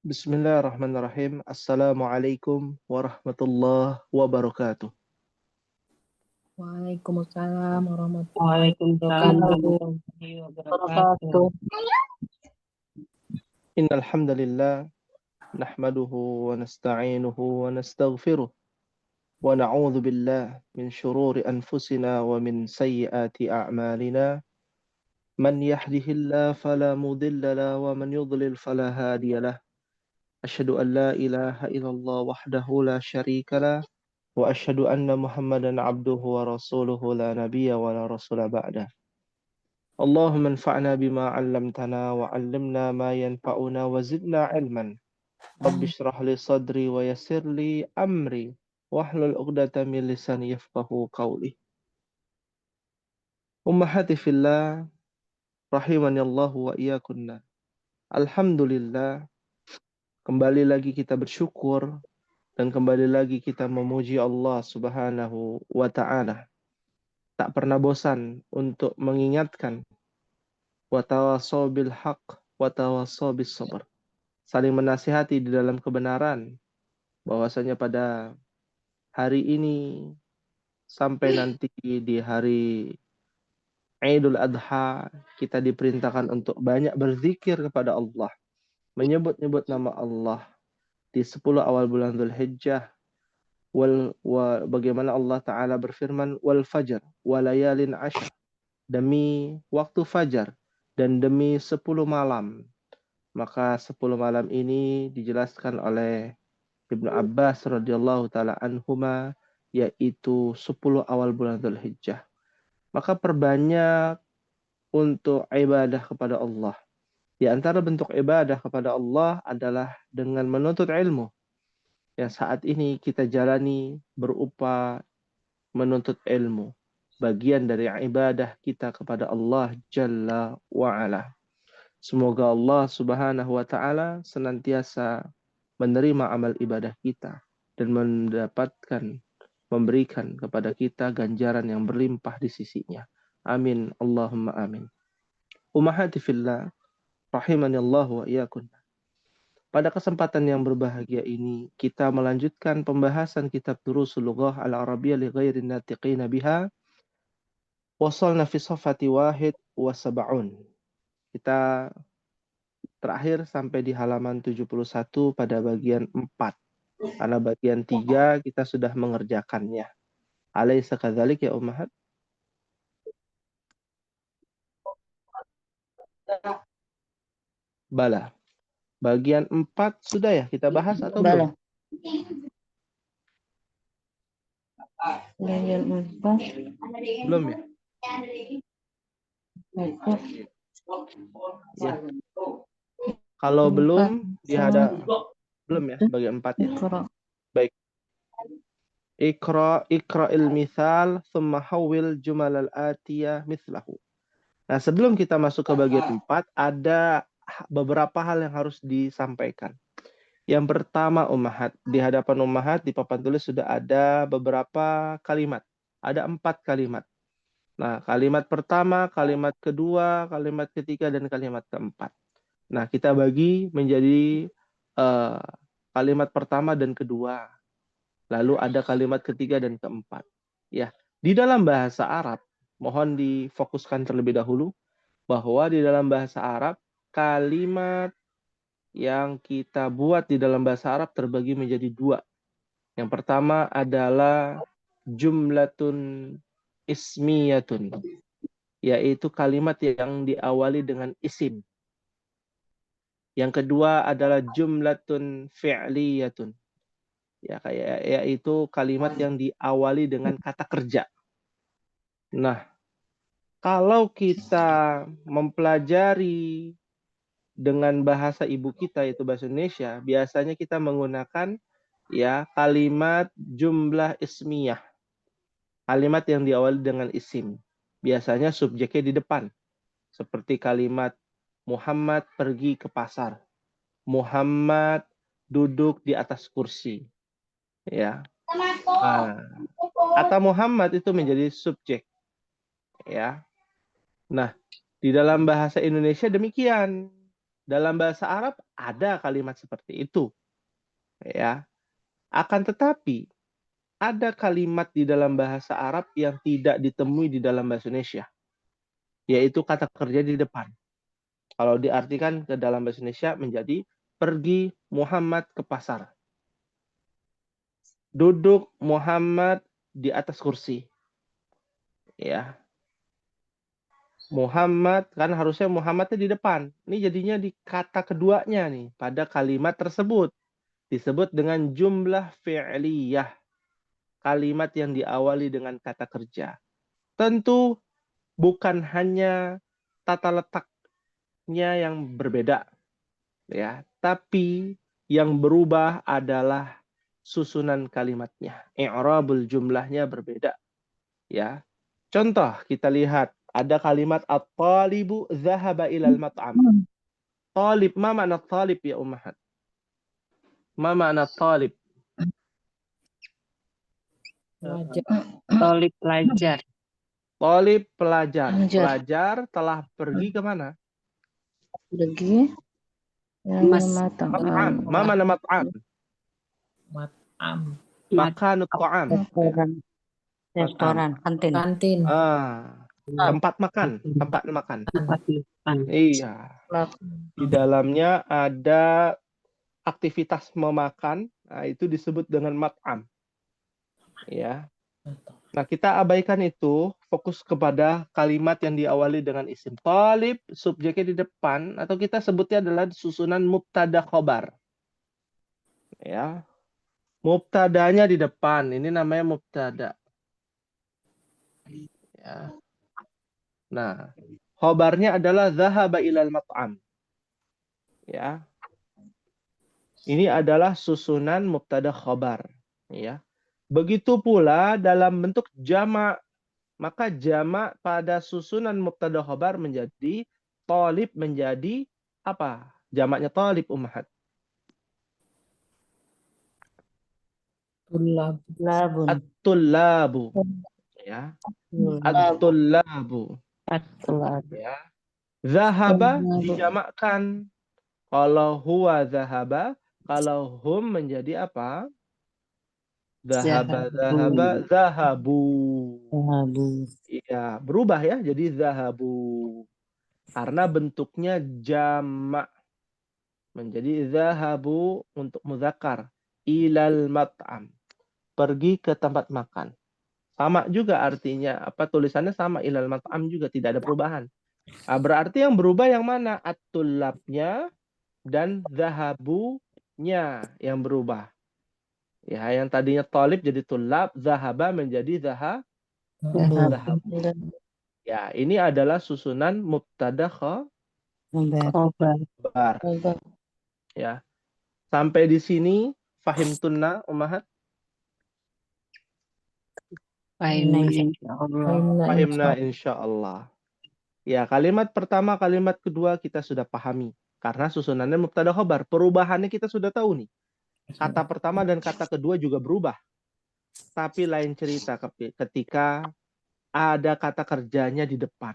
Bismillahirrahmanirrahim. Assalamualaikum warahmatullahi wabarakatuh. Waalaikumsalam warahmatullahi Waalaikumsalam wabarakatuh. warahmatullahi wabarakatuh. Innal hamdalillah nahmaduhu wa nasta'inuhu wa nastaghfiruh wa na'udzu billah min shururi anfusina wa min sayyiati a'malina. Man yahdihillahu fala mudilla lahu wa man yudlil fala hadiya lahu. Asyhadu an la ilaha illallah wahdahu la syarika lah wa asyhadu anna Muhammadan abduhu wa rasuluhu la nabiyya wa la rasula ba'dah. Allahumma anfa'na bima 'allamtana wa 'allimna ma yanfa'una wa zidna 'ilman. Rabbi shrah li sadri wa yassir li amri wahlul 'uqdatam min lisani yafqahu qawli. Ummahati fillah rahimani Allah wa iyyakunna. Alhamdulillah, kembali lagi kita bersyukur dan kembali lagi kita memuji Allah Subhanahu wa taala. Tak pernah bosan untuk mengingatkan wa tawassaw bil haqq wa tawassaw bis sabr. Saling menasihati di dalam kebenaran, bahwasanya pada hari ini sampai nanti di hari Idul Adha kita diperintahkan untuk banyak berzikir kepada Allah, menyebut-nyebut nama Allah di 10 awal bulan Dzulhijjah. Bagaimana Allah Ta'ala berfirman, wal fajr walayalin ashr, demi waktu fajar dan demi 10 malam. Maka 10 malam ini dijelaskan oleh Ibnu Abbas radhiyallahu taala anhuma, yaitu 10 awal bulan Dzulhijjah. Maka perbanyak untuk ibadah kepada Allah. Di antara bentuk ibadah kepada Allah adalah dengan menuntut ilmu. Yang saat ini kita jalani berupa menuntut ilmu. Bagian dari ibadah kita kepada Allah Jalla wa'ala. Semoga Allah Subhanahu wa taala senantiasa menerima amal ibadah kita dan memberikan kepada kita ganjaran yang berlimpah di sisinya. Amin. Allahumma amin. Ummahati fillah rahimani Allah wa iyyakum. Pada kesempatan yang berbahagia ini kita melanjutkan pembahasan kitab Durusul Lughah Al-Arabiyyah li ghairin natiqina biha. Wasalna fi safhati wahid wa sab'un. Kita terakhir sampai di halaman 71 pada bagian 4. Karena bagian 3 kita sudah mengerjakannya. Alaysa kadzalik ya ummahat? Bala. Bagian 4 sudah ya kita bahas atau belum? Bagian 4. Belum ya? Ya. Kalau belum belum ya bagian 4 ya. Baik. Iqra'il mithal thumma hawwil jumal al-atiyah mithlahu. Nah, sebelum kita masuk ke bagian 4 ada beberapa hal yang harus disampaikan. Yang pertama ummahat, di hadapan ummahat di papan tulis sudah ada beberapa kalimat. Ada 4 kalimat. Nah, kalimat pertama, kalimat kedua, kalimat ketiga, dan kalimat keempat. Nah, kita bagi menjadi kalimat pertama dan kedua. Lalu ada kalimat ketiga dan keempat. Ya, di dalam bahasa Arab, mohon difokuskan terlebih dahulu bahwa di dalam bahasa Arab kalimat yang kita buat di dalam bahasa Arab terbagi menjadi 2. Yang pertama adalah jumlatun ismiyatun, yaitu kalimat yang diawali dengan isim. Yang kedua adalah jumlatun fi'liyatun, yaitu kalimat yang diawali dengan kata kerja. Nah, kalau kita mempelajari dengan bahasa ibu kita, yaitu bahasa Indonesia, biasanya kita menggunakan kalimat jumlah ismiyah. Kalimat yang diawali dengan isim. Biasanya subjeknya di depan. Seperti kalimat Muhammad pergi ke pasar. Muhammad duduk di atas kursi. Ya. Nah, kata Muhammad itu menjadi subjek. Ya. Nah, di dalam bahasa Indonesia demikian. dalam bahasa Arab ada kalimat seperti itu, ya. Akan tetapi ada kalimat di dalam bahasa Arab yang tidak ditemui di dalam bahasa Indonesia, yaitu kata kerja di depan. Kalau diartikan ke dalam bahasa Indonesia menjadi pergi Muhammad ke pasar. Duduk Muhammad di atas kursi. Ya. Muhammad, kan harusnya Muhammadnya di depan. Ini jadinya di kata keduanya nih, pada kalimat tersebut. Disebut dengan jumlah fi'liyah. Kalimat yang diawali dengan kata kerja. Tentu bukan hanya tata letaknya yang berbeda, ya, tapi yang berubah adalah susunan kalimatnya. I'rabul jumlahnya berbeda, ya. Contoh kita lihat ada kalimat at-talibu dzahaba ilal mat'am. Talib, ma makna talib ya ummahat? Ma makna talib? Tolip pelajar. Talib pelajar. Pelajar. Pelajar telah pergi kemana? Pergi. Mas. Mat'am. Ma makna mat'am? Mat'am. Makanut ta'am. Restoran, kantin. Kantin. Tempat makan, tempat makan. Tempat makan. Iya. Di dalamnya ada aktivitas memakan, nah itu disebut dengan mat'am. Ya. Nah, kita abaikan itu, fokus kepada kalimat yang diawali dengan isim. Talib, subjeknya di depan, atau kita sebutnya adalah susunan mubtada khobar. Ya. Mubtadanya di depan, ini namanya mubtada. Ya. Nah, khobarnya adalah zahaba ilal mat'am. Ya. Ini adalah susunan mubtada khobar. Ya. Begitu pula dalam bentuk jamak, maka jamak pada susunan mubtada khobar menjadi talib menjadi apa? Jamaknya talib ummahat. Labun. At-tullabu. Ya. At-tullabu. Ya. Zahaba dijamakkan. Kalau huwa zahaba, kalau hum menjadi apa? Zahaba, zahaba, zahabu. Iya, berubah ya jadi zahabu. Karena bentuknya jamak. Menjadi zahabu untuk muzakkar. Ilal mat'am. Pergi ke tempat makan. Sama juga artinya, apa tulisannya sama, ilal mat'am juga, tidak ada perubahan. Nah, berarti yang berubah yang mana? At-tullabnya dan zahabunya yang berubah. Ya, yang tadinya talib jadi tulab, zahaba menjadi zahabu. Ya, ini adalah susunan mubtada khobar. Ya. Sampai di sini fahim tunna ummahat? Fahimna insyaallah. Ya, kalimat pertama, kalimat kedua kita sudah pahami. Karena susunannya mubtada khobar. Perubahannya kita sudah tahu nih. Kata pertama dan kata kedua juga berubah. Tapi lain cerita ketika ada kata kerjanya di depan.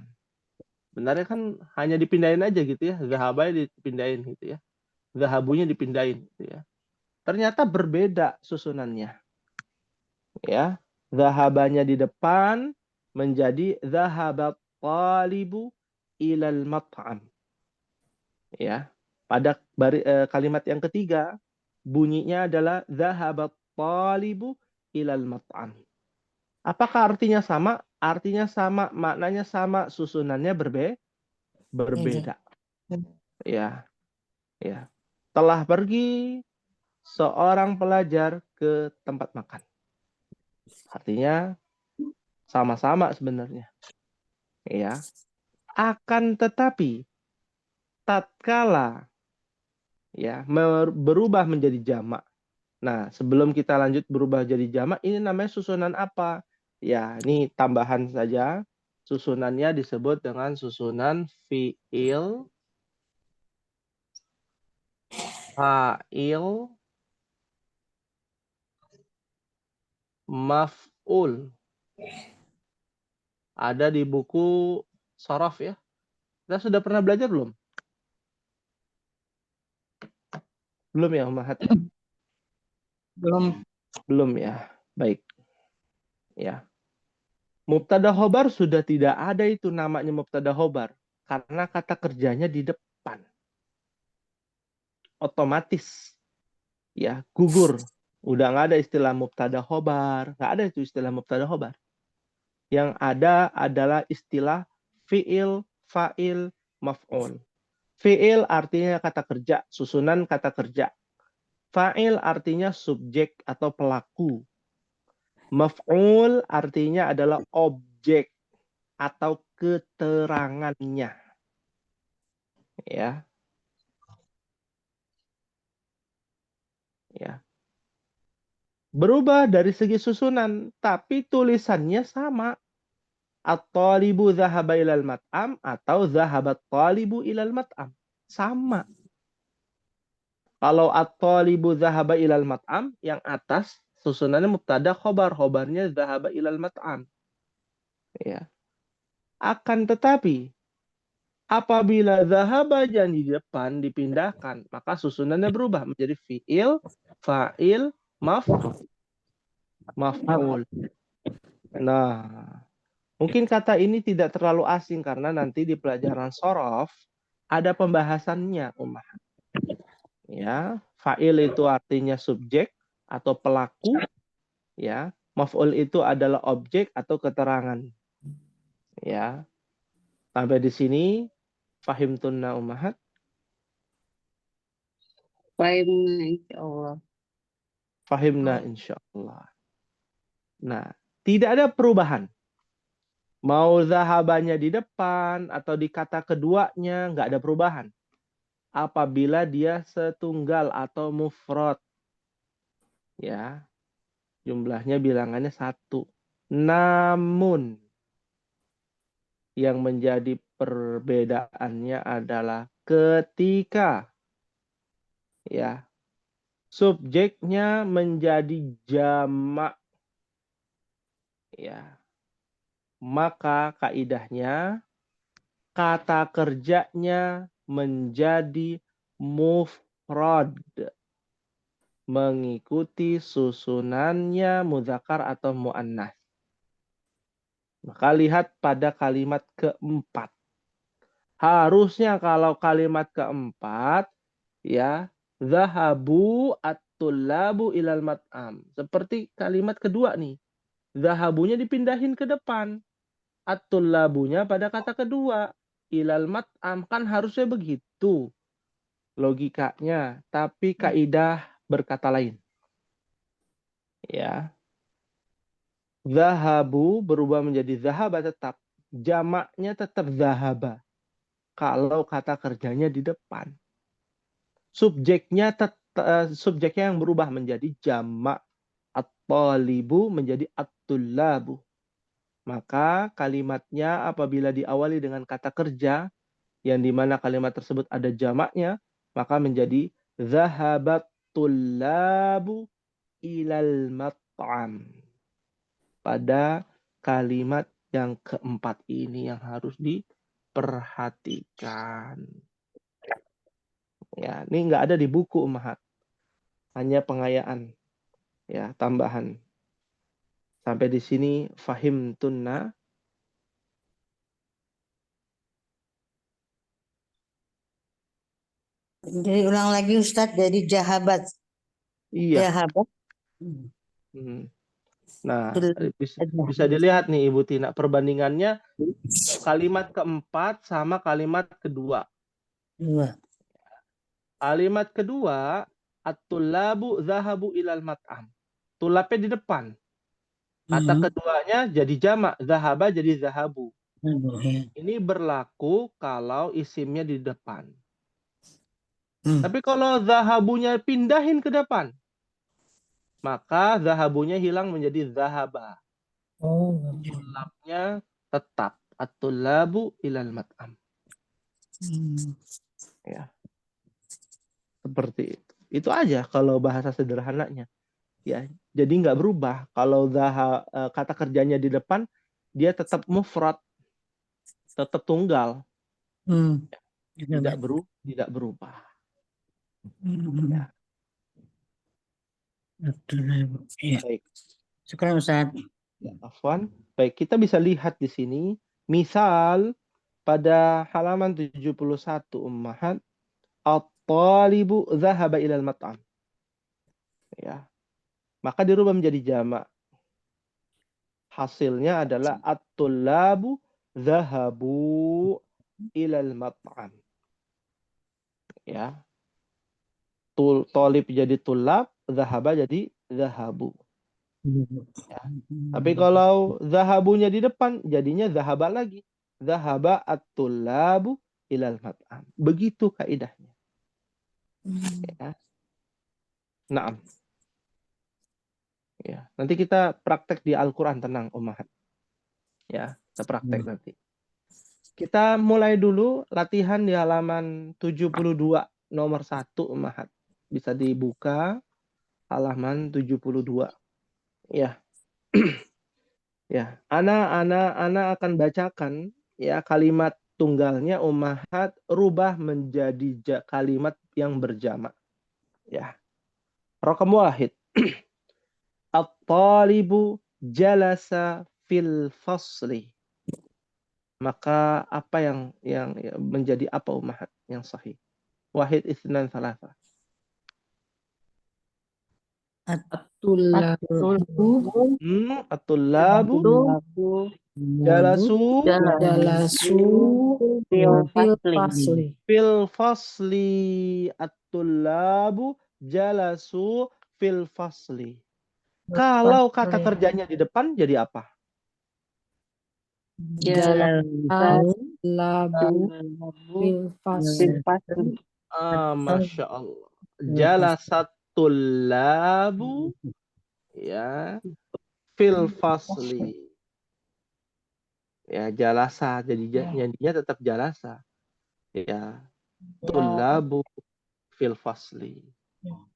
Benarnya kan hanya dipindahin aja gitu ya. Zahabanya dipindahin gitu ya. Zahabunya dipindahin gitu ya. Ternyata berbeda susunannya. Ya. Zahabanya di depan menjadi zahabat talibu ilal mat'am. Ya. Pada kalimat yang ketiga bunyinya adalah zahabat talibu ilal mat'am. Apakah artinya sama? Artinya sama, maknanya sama, susunannya berbeda. Ya. Ya. Telah pergi seorang pelajar ke tempat makan. Artinya sama-sama sebenarnya. Ya. Akan tetapi tatkala ya berubah menjadi jamak. Nah, sebelum kita lanjut berubah jadi jamak, ini namanya susunan apa? Ya, ini tambahan saja. Susunannya disebut dengan susunan fi'il, fa'il, maf'ul. Ada di buku Sharaf ya. Kita sudah pernah belajar belum? Belum ya, Ummahat? Belum. Belum ya. Baik. Ya. Mubtada khobar sudah tidak ada itu namanya mubtada khobar. Karena kata kerjanya di depan. Otomatis. Ya, gugur. Udah nggak ada istilah mubtada khobar. Nggak ada itu istilah mubtada khobar. Yang ada adalah istilah fi'il, fa'il, maf'ul. Fi'il artinya kata kerja, susunan kata kerja. Fa'il artinya subjek atau pelaku. Maf'ul artinya adalah objek atau keterangannya. Ya. Ya. Berubah dari segi susunan, tapi tulisannya sama. At-talibu zahaba ilal mat'am atau zahabat talibu ilal mat'am. Sama. Kalau at-talibu zahaba ilal mat'am, yang atas susunannya mubtada khobar. Khobarnya zahaba ilal mat'am. Ya. Akan tetapi, apabila zahaba yang di depan dipindahkan, maka susunannya berubah menjadi fi'il, fa'il, maf'ul. Nah, mungkin kata ini tidak terlalu asing karena nanti di pelajaran shorof ada pembahasannya, Ummah. Ya, fa'il itu artinya subjek atau pelaku, ya. Maf'ul itu adalah objek atau keterangan. Ya. Sampai di sini fahimtunna Ummahat? Fahimna insyaallah. Fahimna insyaallah. Nah, tidak ada perubahan. Mau zahabanya di depan atau di kata keduanya, nggak ada perubahan. Apabila dia setunggal atau mufrad. Ya, jumlahnya bilangannya 1. Namun, yang menjadi perbedaannya adalah ketika ya subjeknya menjadi jamak, ya, maka kaidahnya kata kerjanya menjadi mufrad, mengikuti susunannya muzakkar atau muannas. Maka lihat pada kalimat keempat. Harusnya kalau kalimat keempat, ya, zahabu at-tullabu ilal mat'am. Seperti kalimat kedua nih. Zahabunya dipindahin ke depan. At-tullabunya pada kata kedua. Ilal mat'am. Kan harusnya begitu logikanya. Tapi kaidah berkata lain. Ya. Zahabu berubah menjadi zahaba tetap. Jamaknya tetap zahaba. Kalau kata kerjanya di depan. Subjeknya yang berubah menjadi jamak. At-talibu menjadi at-tullabu. Maka kalimatnya apabila diawali dengan kata kerja, yang dimana kalimat tersebut ada jamaknya, maka menjadi zahabat tullabu ilal mat'am. Pada kalimat yang keempat ini yang harus diperhatikan. Ya, ini nggak ada di buku Ummahat. Hanya pengayaan, ya, tambahan. Sampai di sini fahim tunna. Jadi ulang lagi Ustadz, jadi jahabat. Iya. Jahabat. Nah, Tul- bisa dilihat nih Ibu Tina perbandingannya kalimat keempat sama kalimat kedua. Dua. Kalimat kedua, at-tullabu zahabu ilal mat'am. Tulabnya di depan. Kata keduanya jadi jamak, zahaba jadi zahabu. Ini berlaku kalau isimnya di depan. Tapi kalau zahabunya pindahin ke depan, maka zahabunya hilang menjadi zahaba. Tulabnya tetap. At-tullabu ilal mat'am. Ya. Seperti itu. Itu aja kalau bahasa sederhananya. Ya, jadi nggak berubah. Kalau kata kerjanya di depan, dia tetap mufrad, tetap tunggal. Tidak berubah. Ya. Iya. Baik. Sekarang Ustaz. Ya, afwan. Baik, kita bisa lihat di sini misal pada halaman 71 ummahat, at-talibu dzahaba ilal mat'am. Ya. Maka dirubah menjadi jamak. Hasilnya adalah at-tullabu dzahabu ilal mat'am. Ya. Tolib jadi tulab, zahaba jadi zahabu. Ya. Tapi kalau zahabunya di depan, jadinya zahaba lagi. Zahaba at-tullabu ilal mat'am. Begitu kaidahnya. Ya. Naam. Ya. Nanti kita praktek di Al-Quran, tenang Ummahat. Ya, kita praktek nanti. Kita mulai dulu latihan di halaman 72 nomor 1 Ummahat. Bisa dibuka halaman 72. Ya. Ya, ana akan bacakan ya kalimat tunggalnya ummahat rubah menjadi kalimat yang berjamak. Ya. Raqam wahid. At-talibu jalasa fil fasli. Maka apa yang menjadi apa ummahat yang sahih? Wahid itsnan thalatha. At-tullabu At-tullabu jalasu jalasu fil fil fasli. fasli. fil fasli. At-tullabu jalasu fil fasli. Kalau kata kerjanya di depan jadi apa? Jalasu Labu fil fasli. fil fasli. Masya Allah. Jalasatul labu ya fil fasli. Ya jalasa jadi nyanyinya tetap jalasa. Ya tullabu fil fasli.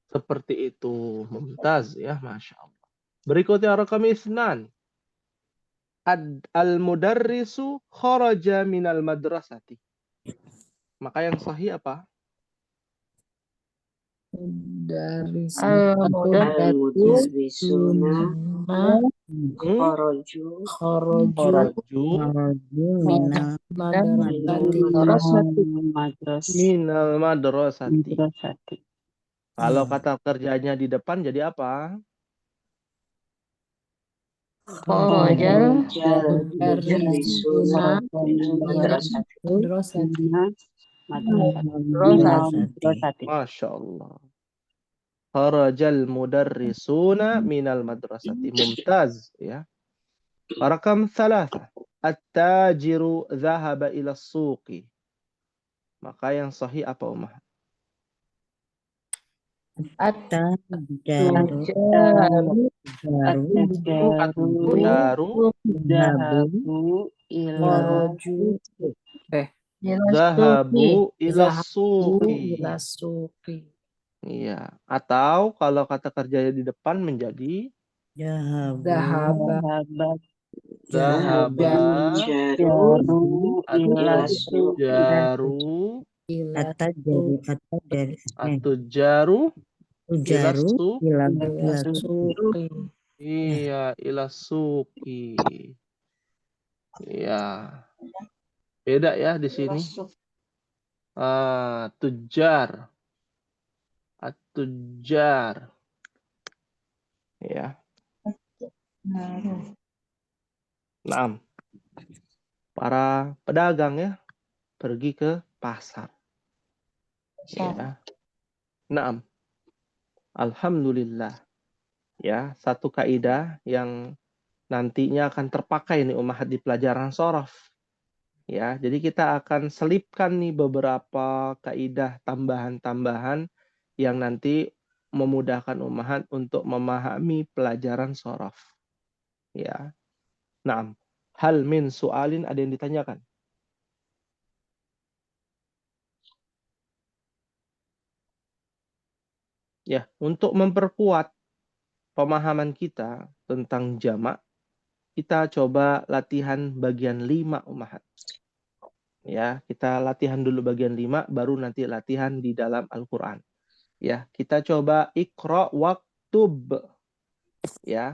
Seperti itu. Mumtaz ya, Masya Allah. Berikutnya rakam isnan. Al-mudarrisu kharaja minal madrasati. Maka yang sahih apa? Dari Al-mudarrisuna kharaju Kharaju minal minal madrasati. madrasati. Kalau kata kerjanya di depan jadi apa? Kharajal mudarrisuna madrasati. Masya Allah. Kharajal mudarrisuna minal madrasati. Mumtaz ya. Rakam thalatha. At-tajiru dhahaba ila suqi. Maka yang sahih apa Ummah? At-tajaru Dhahabu ila dhahabu ila suqi. suqi. Iya. Atau kalau kata kerjanya di depan menjadi Dahaba dhahaba jaru ila jaru At-tajaru at-tujaru ila suqi. suqi. Iya, ila suqi. Iya. Beda ya di sini. Tujar. At-tujar. Ya. Naam. Para pedagang ya pergi ke pasar. Ya. Naam. Alhamdulillah. Ya, satu kaidah yang nantinya akan terpakai nih Ummahat di pelajaran shorof. Ya, jadi kita akan selipkan nih beberapa kaidah tambahan-tambahan yang nanti memudahkan Ummahat untuk memahami pelajaran shorof. Ya. Naam. Hal min su'alin, ada yang ditanyakan? Ya, untuk memperkuat pemahaman kita tentang jamak, kita coba latihan bagian 5 Ummahat. Ya, kita latihan dulu bagian 5, baru nanti latihan di dalam Al-Quran. Ya, kita coba Iqra waktu Uktub, ya.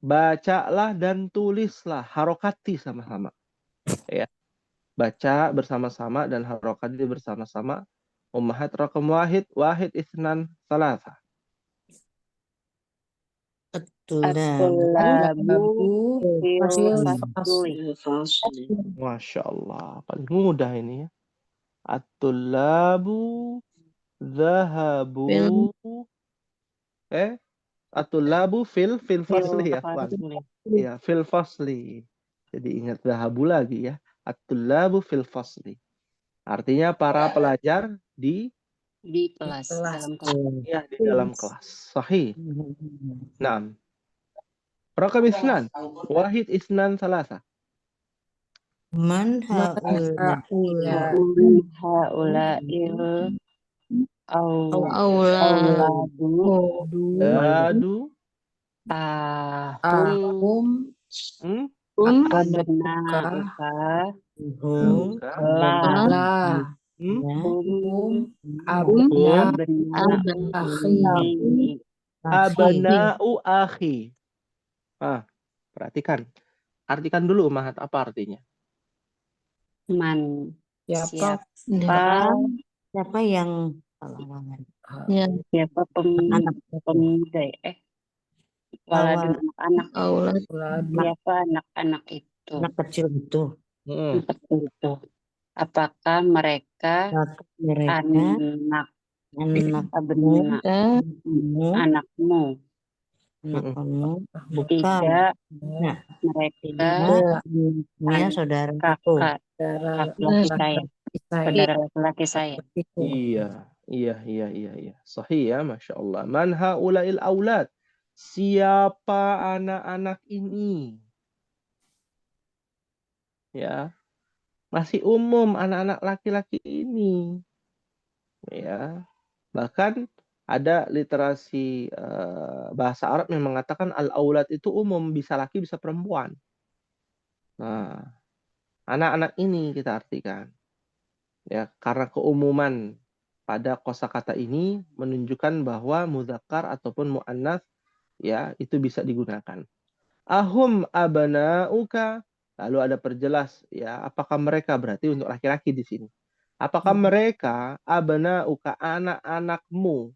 Bacalah dan tulislah, harokati sama-sama. Ya. Baca bersama-sama dan harokati bersama-sama. Ummahat rakam wahid, wahid isnan salasa. At-tulabu fil Fil fasli. Masya Allah, paling mudah ini ya. At-tullabu zahabu. At-tullabu fil fasli ya, Wan. Fasli. Ya, fil fasli. Jadi ingat zahabu lagi ya. At-tullabu fil fasli. Artinya para pelajar di Di kelas, dalam kelas. ya di dalam kelas. Sahih. Nah, rakam isnan. Wahid isnan salasa. Man haula Haula'il Auladu Dadu. ahum ahum abna'uka hum la la hum akhi Abna'u akhi. Perhatikan. Artikan dulu, Mahat. Apa artinya? man siapa siapa yang lawangan siapa anak pemuda waladun anak-anak aulad siapa anak-anak itu anak kecil itu seperti itu. Apakah mereka mereka anak anakmu anakmu? anakmu bukan Tidak, nah, mereka anaknya saudara itu kakak laki-laki saya, saudara laki-laki saya. Iya. Sahih ya, Masya Allah. Man haula'il aulad. Siapa anak-anak ini? Ya, masih umum anak-anak laki-laki ini. Ya, bahkan ada literasi bahasa Arab yang mengatakan al-aulad itu umum, bisa laki bisa perempuan. Nah, anak-anak ini kita artikan. Ya, karena keumuman pada kosakata ini menunjukkan bahwa mudzakkar ataupun muannats ya itu bisa digunakan. Ahum abanauka, lalu ada perjelas ya, apakah mereka berarti untuk laki-laki di sini. Apakah mereka abanauka anak-anakmu?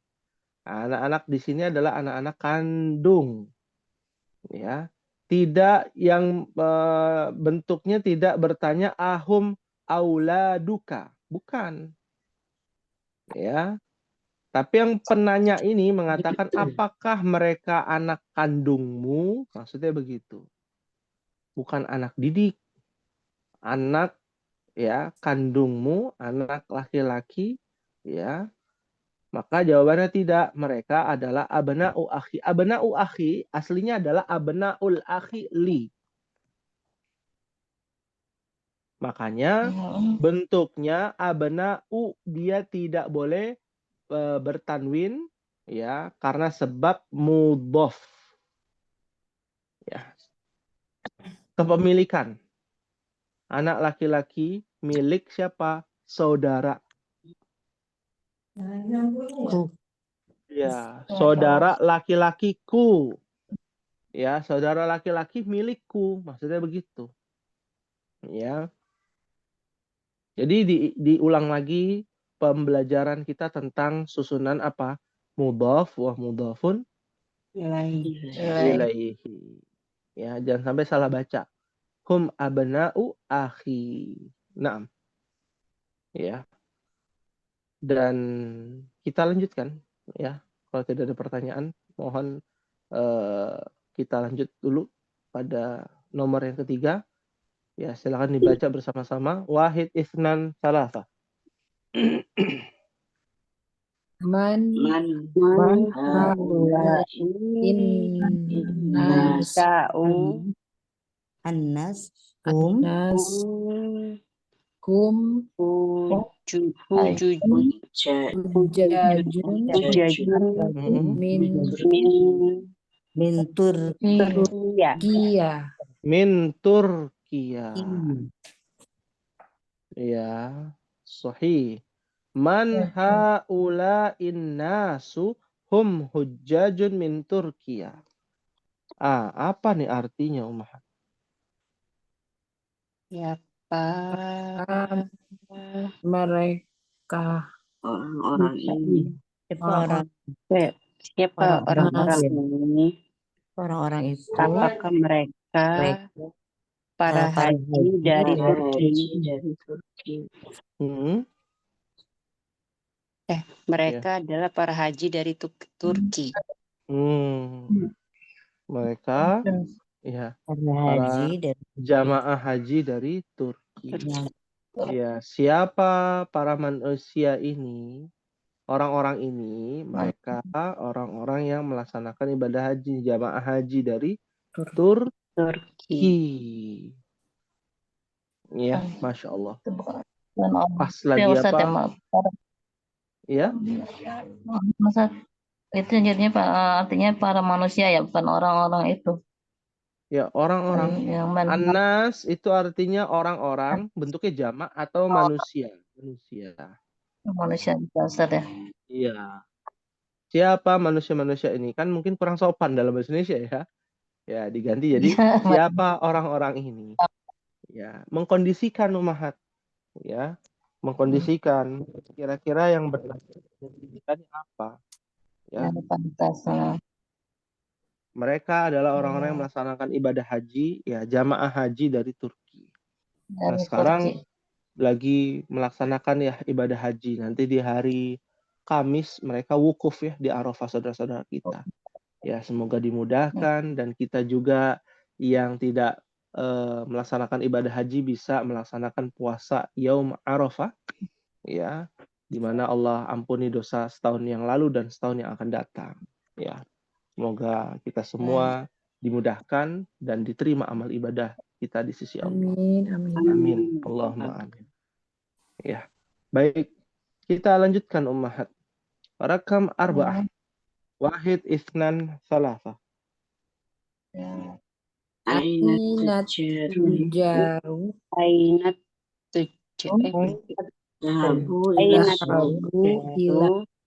Anak-anak di sini adalah anak-anak kandung. Ya. Tidak yang bentuknya tidak bertanya ahum auladuka, bukan. Ya. Tapi yang penanya ini mengatakan apakah mereka anak kandungmu? Maksudnya begitu. Bukan anak didik. Anak ya kandungmu, anak laki-laki ya. Maka jawabannya tidak. Mereka adalah abna'u akhi. Abna'u akhi aslinya adalah abna'ul akhi li. Makanya bentuknya abna'u dia tidak boleh bertanwin ya karena sebab mudhof. Ya. Kepemilikan. Anak laki-laki milik siapa? Saudara. Ya, saudara laki-lakiku. Ya, saudara laki-laki milikku. Maksudnya begitu. Ya. Jadi diulang lagi pembelajaran kita tentang susunan apa? Mudhaf wa mudhafun ilaihi. Ya, jangan sampai salah baca. Hum abna'u akhi. Naam. Ya. Dan kita lanjutkan ya. Kalau tidak ada pertanyaan, mohon kita lanjut dulu pada nomor yang ketiga. Ya, silakan dibaca bersama-sama. Wahid isnan salasa. man innas Anas kum hujajun min Turkiya. Min Turkiya. Ya, sahih. Man haula innasu hum hujjajun min Turkiya. Apa nih artinya Ummahat? Siapa Mereka orang-orang ini? Siapa Siapa orang-orang ini? orang-orang itu Apakah mereka mereka para para haji dari Turki? Hmm, Mereka adalah para haji dari Turki. mereka ya para para haji dari jamaah haji dari Turki. yang Ya, siapa para manusia ini? Orang-orang ini, mereka orang-orang yang melaksanakan ibadah haji, jamaah haji dari Turki. Turki. Ya, Masya Allah. Pas lagi apa? Ya, Masa itu jadinya artinya para manusia ya, bukan orang-orang itu. ya orang-orang. Yang Anas itu artinya orang-orang, bentuknya jamak atau manusia. manusia dasar ya. Iya. Siapa manusia-manusia ini? Kan mungkin kurang sopan dalam bahasa Indonesia ya. Ya, diganti jadi Iya, siapa orang-orang ini? Ya, mengkondisikan Ummahat. Ya, mengkondisikan kira-kira yang berkondisikan apa? Ya, yang pantas. mereka adalah orang-orang yang melaksanakan ibadah haji, ya jamaah haji dari Turki. Nah, Dari sekarang Turki. lagi melaksanakan ya ibadah haji. Nanti di hari Kamis mereka wukuf ya di Arafah, saudara-saudara kita. Ya, semoga dimudahkan dan kita juga yang tidak melaksanakan ibadah haji bisa melaksanakan puasa Yaum Arafah, ya, di mana Allah ampuni dosa setahun yang lalu dan setahun yang akan datang. Ya, semoga kita semua dimudahkan dan diterima amal ibadah kita di sisi Allah. Amin. Allahumma amin. Ya, baik. Kita lanjutkan Ummahat. Rakam arba'ah. Wahid isnan salasa. Aina tujaru Ainat tujuh. Ainat ila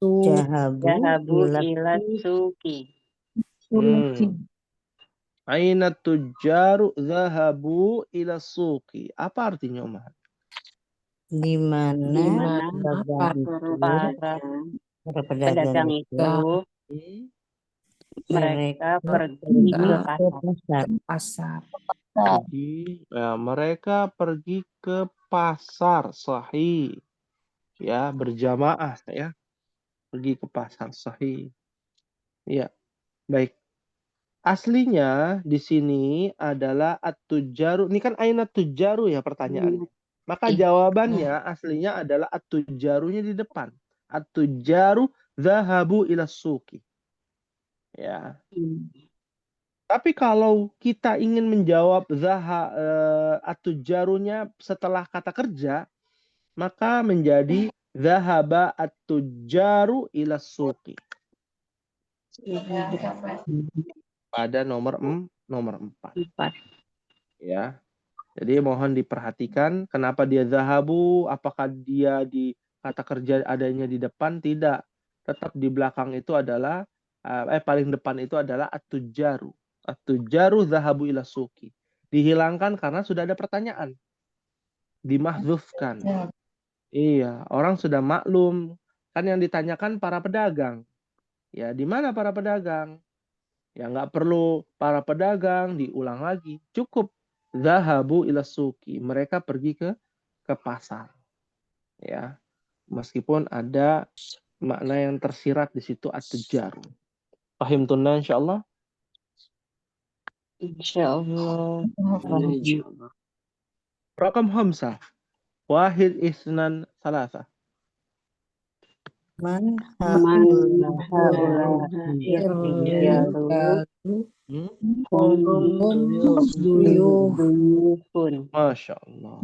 Jahabu ila suki. Aina tujaru zahabu ila suki. Apa artinya Ummahat? di mana para pedagang itu mereka pergi ke pasar. Mereka pergi ke pasar, sahih. Ya, berjamaah ya. Pergi ke pasar, sahih. Ya, baik. Aslinya di sini adalah at-tujaru. Ini kan aina tujaru ya pertanyaannya. Maka jawabannya aslinya adalah at-tujarunya di depan. At-tujaru zahabu ila suki. Ya. Tapi kalau kita ingin menjawab at-tujarunya setelah kata kerja, maka menjadi zahaba at-tujaru ila suki. Pada nomor 4. Ya. Jadi mohon diperhatikan kenapa dia zahabu, apakah dia di kata kerja adanya di depan? Tidak. Tetap di belakang itu adalah paling depan itu adalah at-tujaru. At-tujaru zahabu ila suki. Dihilangkan karena sudah ada pertanyaan. Dimahdzufkan. Iya, orang sudah maklum. Kan yang ditanyakan para pedagang. Ya, di mana para pedagang? Ya, nggak perlu para pedagang diulang lagi. Cukup zahabu ila suki. Mereka pergi ke pasar. Ya. Meskipun ada makna yang tersirat di situ at-tujaru. Pahim tunna insyaallah? Insyaallah. Rakam hamsah. Wahid isnan salasa. man Masya Allah.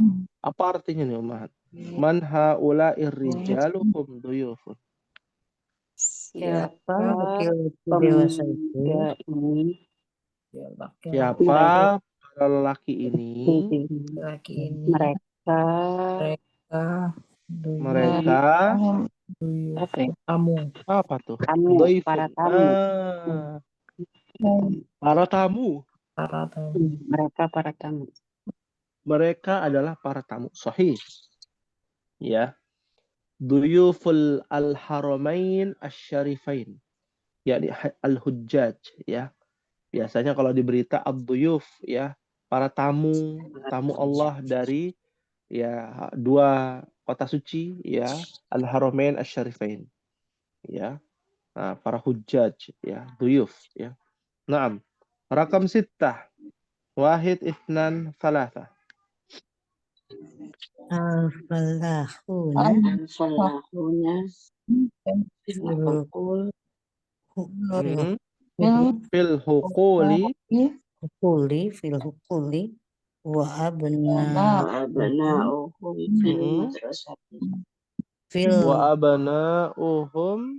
Apa artinya nih Ummahat? Man haula irrijalu hum duyufun. siapa laki-laki dewasa itu ini Siapa para lelaki ini? mereka Mereka Apa ya? Tamu. Apa tuh? Tamu, Dhaifun. para tamu. Para tamu. Para tamu. Mereka para tamu. Mereka adalah para tamu. Sahih. Ya. Duyuful al-haramain asy-syarifain. Yakni al-hujjaj, ya. Biasanya kalau di berita ad-duyuf, ya, para tamu Allah dari ya dua kota suci, ya, al-haramain asy-syarifain. Ya. Nah, para hujjaj, ya, duyuf, ya. Naam. Rakam sittah. Wahid, ithnan, thalatha. Al-falahuna Al-falahuna fil uqul Fil hukuli hukuli fil hukuli wa abna wa abna'uhum fil madrasati. fil wa abana'uhum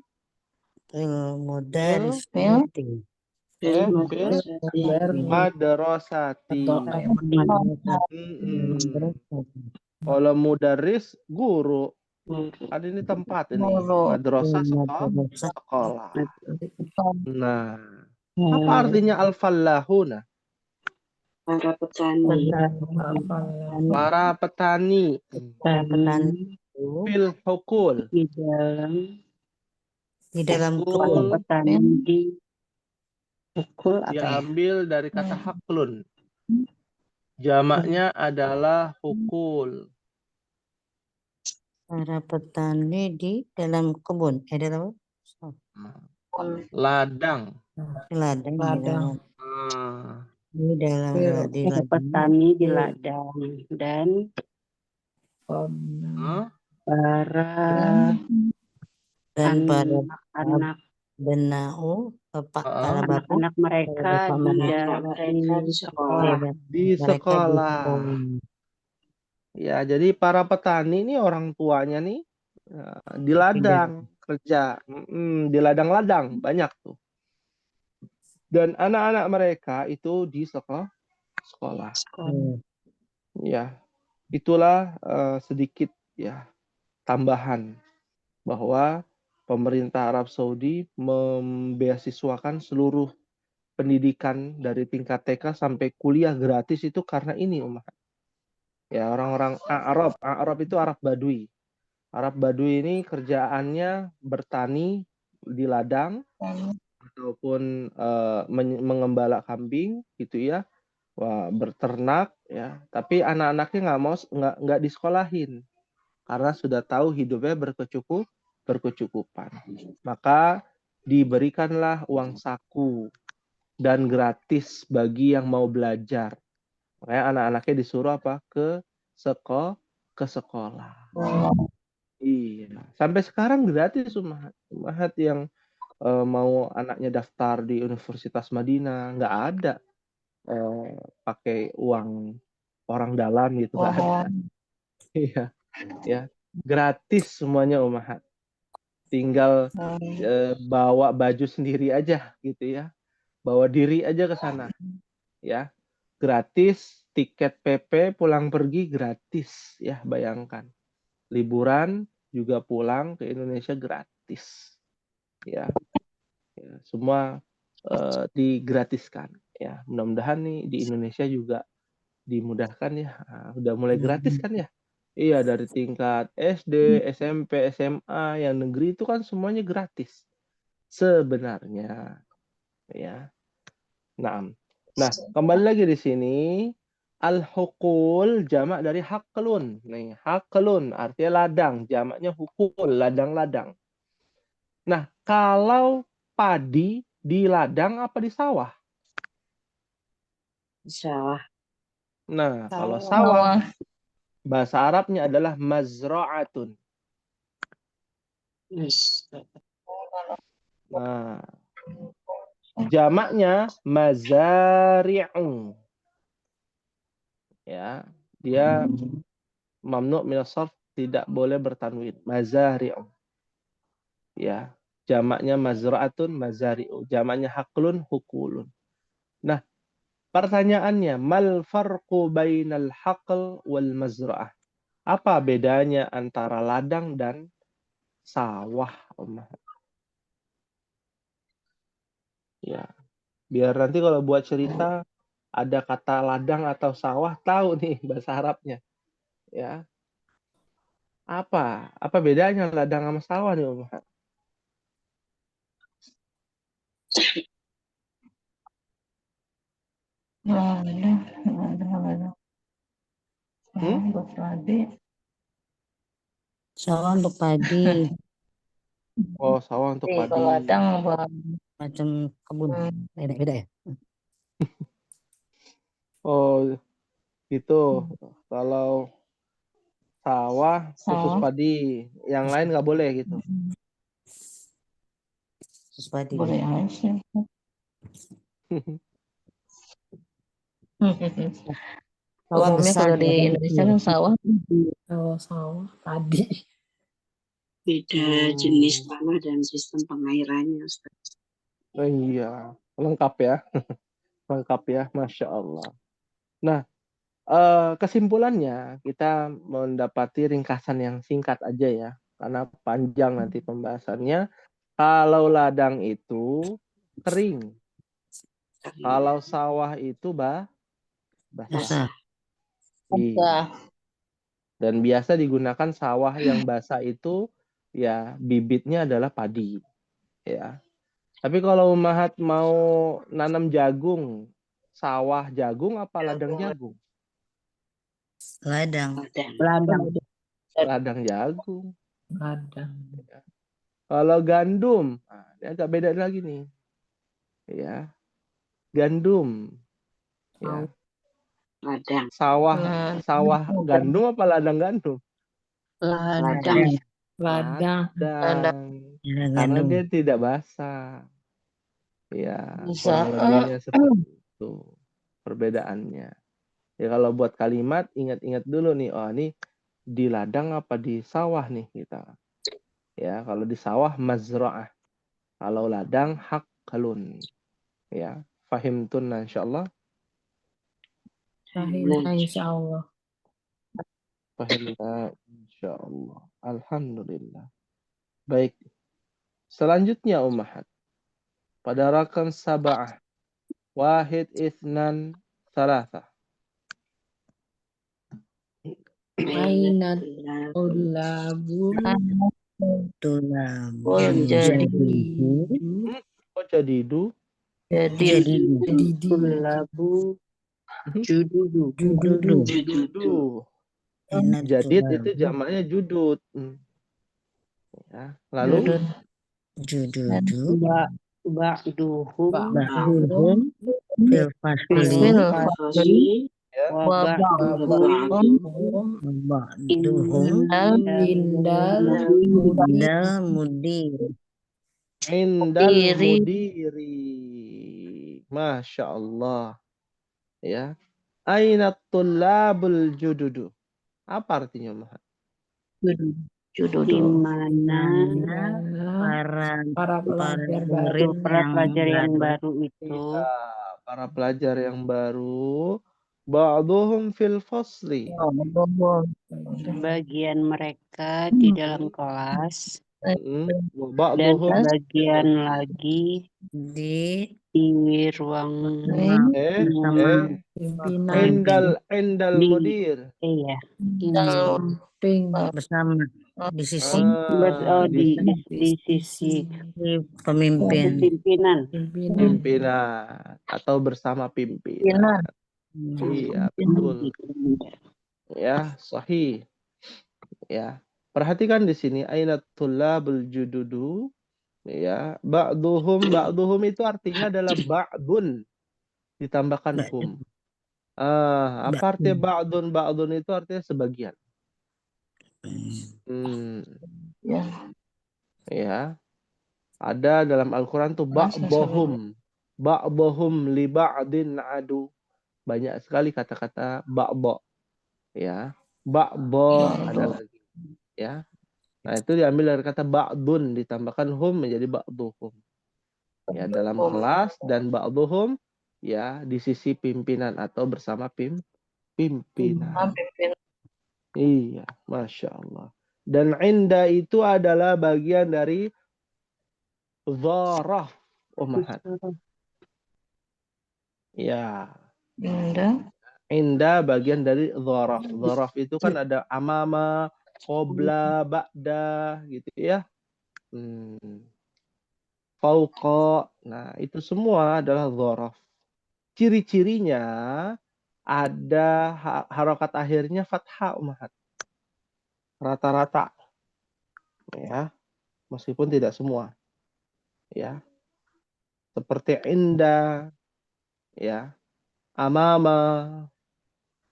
fil mudaris Fil fil madrasati. madrasati. Kalau mudaris guru. Ada ini tempat ini. Madrasah sekolah. Nah, apa artinya al-fallahuna? Para petani. Para petani. Fil hukul. Di dalam Hukul petani di hukul apa ya? diambil dari kata haklun. Jamaknya adalah hukul. para petani di dalam kebun dalam Ladang. ladang di dalam di Para ladang petani di ladang dan para dan para anak benau para bapak anak mereka di sekolah. Di sekolah. Ya, jadi para petani ini orang tuanya nih di ladang kerja, di ladang-ladang banyak tuh. Dan anak-anak mereka itu di sekolah. Ya, itulah sedikit ya tambahan bahwa pemerintah Arab Saudi membeasiswakan seluruh pendidikan dari tingkat TK sampai kuliah gratis itu karena ini, Umar. Ya, orang-orang Arab itu Arab Badui. Arab Badui ini kerjaannya bertani di ladang ataupun mengembala kambing gitu ya. Wah, berternak ya. Tapi anak-anaknya nggak disekolahin karena sudah tahu hidupnya berkecukupan. Maka diberikanlah uang saku dan gratis bagi yang mau belajar. Makanya anak-anaknya disuruh apa? Ke sekolah. Iya. Sampai sekarang gratis Umahat yang mau anaknya daftar di Universitas Madinah nggak ada pakai uang orang dalam gitu nggak ada. Iya, ya gratis semuanya Umahat. Tinggal bawa baju sendiri aja gitu ya, bawa diri aja ke sana, ya gratis. Tiket PP pulang pergi gratis ya, bayangkan. Liburan juga pulang ke Indonesia gratis. Ya, semua digratiskan. Ya, mudah-mudahan nih di Indonesia juga dimudahkan ya. Udah mulai gratis kan ya? Iya, dari tingkat SD, SMP, SMA, yang negeri itu kan semuanya gratis sebenarnya. Ya. Nah, kembali lagi di sini. Al-hukul jamak dari haklun. Nih, haklun artinya ladang, jamaknya hukul, ladang-ladang. Nah, kalau padi di ladang apa di sawah? Di sawah. Nah, kalau sawah bahasa Arabnya adalah mazra'atun. Nah, jamaknya mazari'u. Ya, dia mamnu' min as-sarf, tidak boleh bertanwin. Mazari'u. Ya, jamaknya mazra'atun, mazari'u. Jamaknya haklun, hukulun. Nah, pertanyaannya, mal farqu bainal haql wal mazra'ah? Apa bedanya antara ladang dan sawah, Ummahat. Ya, biar nanti kalau buat cerita ada kata ladang atau sawah, tahu nih bahasa Arabnya. Ya, apa bedanya ladang sama sawah nih, Ummahat? Sawah untuk padi, Oh, sawah untuk Kalau padi. ladang buat macam kebun. Beda ya? Oh, gitu. Kalau sawah khusus sawah padi, yang lain nggak boleh gitu. Khusus padi. boleh aja. Sawah Umumnya besar kalau di atau Indonesia kecil? kan sawah Kalau sawah padi. Beda jenis tanah dan sistem pengairannya, Ustaz. Oh, iya, lengkap ya. Lengkap ya, Masya Allah. Nah, kesimpulannya kita mendapati ringkasan yang singkat aja ya, karena panjang nanti pembahasannya. Kalau ladang itu kering, kalau sawah itu basah. Basah. Iya. Dan biasa digunakan sawah yang basah itu ya bibitnya adalah padi. Ya. Tapi kalau Ummahat mau nanam jagung, sawah jagung apa ladang jagung? Ladang. Ladang. Ladang jagung. Ladang. Kalau gandum, nah, ini agak beda lagi nih. Ya. Gandum. Ya. Ladang. Sawah gandum apa ladang gandum? Ladang. Ladang. Karena dia tidak basah. Ya, Bisa. kurang lebihnya seperti itu perbedaannya. Ya kalau buat kalimat ingat-ingat dulu nih, oh ini di ladang apa di sawah nih kita. Ya, kalau di sawah mazra'ah. Kalau ladang haqqalun. Ya, fahimtun insyaallah. Fahimna insyaallah. Fahimna insyaallah. Alhamdulillah. Baik. Selanjutnya Ummahat. Pada rakam sab'ah. Wahid, itsnan, thalatha. Aina tulabul Tulang jadi Kok jadidu? jadi Tulabu jududu. Jududu. Judu. Aina Jadid tulang. itu jamaknya judud. Ya. Lalu Jududu. Ba'duhum Ba'duhum fil fasli. Fasli. Ba'duhum indal indal mudir. Indal Mudiri. mudiri. Masya Allah. Ya. Aina tullabul jududu. Apa artinya, Mahat? Di mana Para murid para pelajar yang baru. baru itu Iya, para pelajar yang baru. Ba'duhum fil fasli. sebagian mereka di dalam kelas dan Ba'duhum sebagian lagi Di di ruang bersama pimpinan indal Di- mudir. iya samping bersama di sisi di sisi pemimpin. pimpinan Pimpinan atau bersama pimpinan. Iya, betul. Ya, sahih. Ya. Perhatikan di sini aina tullabul jududu. Ya, ba'duhum itu artinya adalah ba'dun ditambahkan hum. Apa artinya ba'dun itu artinya sebagian. Ya. Ada dalam Al-Qur'an tuh ba'dhum li ba'din adu. Banyak sekali kata-kata ba'dha. Ya. Ba'dha ada lagi. Ya. Nah, itu diambil dari kata ba'dun ditambahkan hum menjadi ba'dhuhum. Ya, dalam kelas dan ba'dhuhum ya di sisi pimpinan atau bersama pimpinan. Iya, Masya Allah. Dan inda itu adalah bagian dari dzaraf. Ummahat. Ya. Inda bagian dari dzaraf. Dzaraf itu kan ada amama, qobla, ba'da gitu ya. Fauqa. Nah, itu semua adalah dzaraf. Ciri-cirinya ada harokat akhirnya fathah ummahat. Rata-rata. Ya. Meskipun tidak semua. Ya. Seperti inda, ya. Amama,